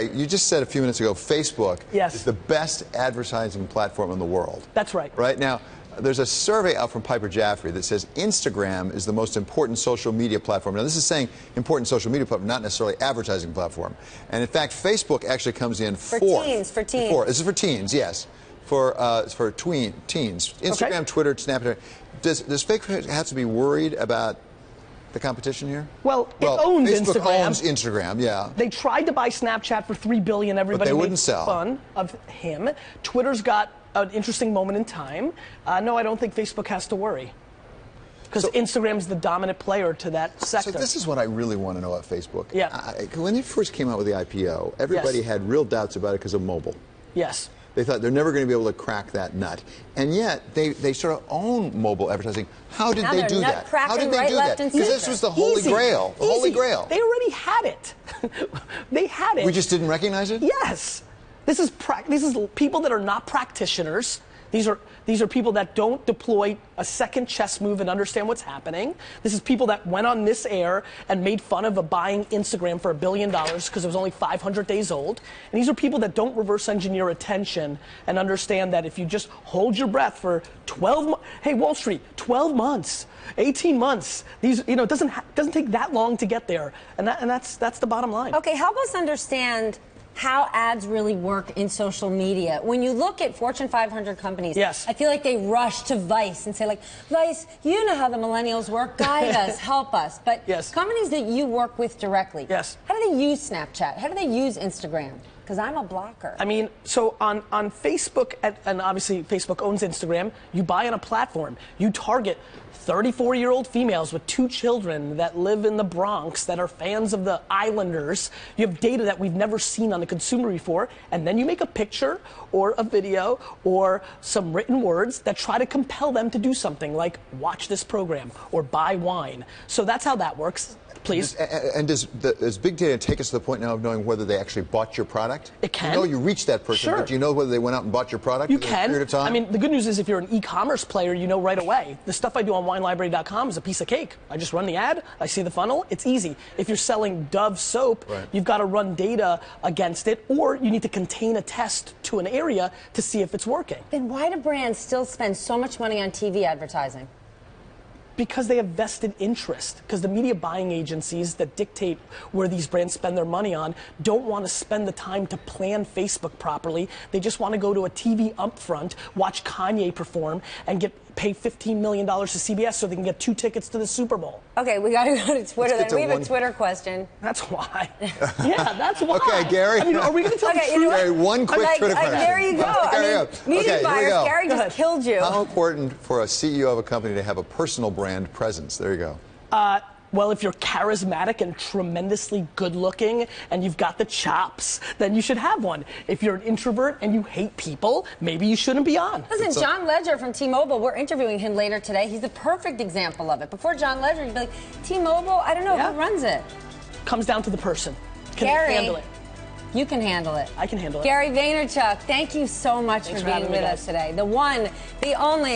way, you just said a few minutes ago, Facebook Yes. is the best advertising platform in the world. That's right. Right now, there's a survey out from Piper Jaffray that says Instagram is the most important social media platform. Now, this is saying important social media platform, not necessarily advertising platform. And in fact, Facebook actually comes in fourth. For teens. This is for teens, yes. For teens. Instagram, Okay. Twitter, Snapchat. Does Facebook have to be worried about the competition here? Well, it owns Facebook Instagram. owns Instagram, yeah. They tried to buy Snapchat for $3 billion. Everybody they made wouldn't sell. fun of him. Twitter's got an interesting moment in time. No, I don't think Facebook has to worry. Because Instagram's the dominant player to that sector. So this is what I really want to know about Facebook. Yeah. When it first came out with the IPO, everybody Yes. had real doubts about it because of mobile. Yes. They thought they're never going to be able to crack that nut. And yet, they sort of own mobile advertising. How did Now they they're do nut that? cracking How did they right, do left, that? and Because this center. was the holy Easy. grail. The holy Easy. grail. They already had it. They had it. We just didn't recognize it? Yes. This is people that are not practitioners. These are people that don't deploy a second chess move and understand what's happening. This is people that went on this air and made fun of buying Instagram for $1 billion because it was only 500 days old. And these are people that don't reverse engineer attention and understand that if you just hold your breath for 12 months, hey, Wall Street, 12 months, 18 months, these, it doesn't take that long to get there. And that's the bottom line. Okay, help us understand how ads really work in social media. When you look at Fortune 500 companies, Yes. I feel like they rush to Vice and say, like, Vice, you know how the millennials work. Guide us, help us. But Yes. companies that you work with directly, Yes. how do they use Snapchat? How do they use Instagram? Because I'm a blocker. I mean, so on Facebook, and obviously Facebook owns Instagram, you buy on a platform. You target 34-year-old females with 2 children that live in the Bronx that are fans of the Islanders. You have data that we've never seen on the consumer before, and then you make a picture or a video or some written words that try to compel them to do something like watch this program or buy wine. So that's how that works. Please. And does big data take us to the point now of knowing whether they actually bought your product? It can. You know you reached that person, Sure. but do you know whether they went out and bought your product You within can. a period of time? I mean, the good news is if you're an e-commerce player, you know right away. The stuff I do on winelibrary.com is a piece of cake. I just run the ad, I see the funnel, it's easy. If you're selling Dove soap, Right. you've got to run data against it, or you need to contain a test to an area to see if it's working. Then why do brands still spend so much money on TV advertising? Because they have vested interest. Because the media buying agencies that dictate where these brands spend their money on don't want to spend the time to plan Facebook properly. They just want to go to a TV upfront, watch Kanye perform, and pay $15 million to CBS so they can get 2 tickets to the Super Bowl. Okay, we got to go to Twitter. Let's get Then we to have a one- Twitter question. That's why. Yeah, that's why. Okay, Gary. I mean, are we going to tell Okay, the you know truth? what? Gary, one quick Like, Twitter question. there you go. Gary, I okay, mean, media here we buyers. go. Gary Go just ahead. killed you. How important for a CEO of a company to have a personal brand presence? There you go. Well, if you're charismatic and tremendously good-looking and you've got the chops, then you should have one. If you're an introvert and you hate people, maybe you shouldn't be on. Listen, John Ledger from T-Mobile, we're interviewing him later today. He's the perfect example of it. Before John Ledger, you'd be like, T-Mobile, I don't know, Yeah. who runs it? Comes down to the person. Can Gary, they handle it? You can handle it. I can handle it. Gary Vaynerchuk, thank you so much Thanks for for being having me, with guys. us today. The one, the only...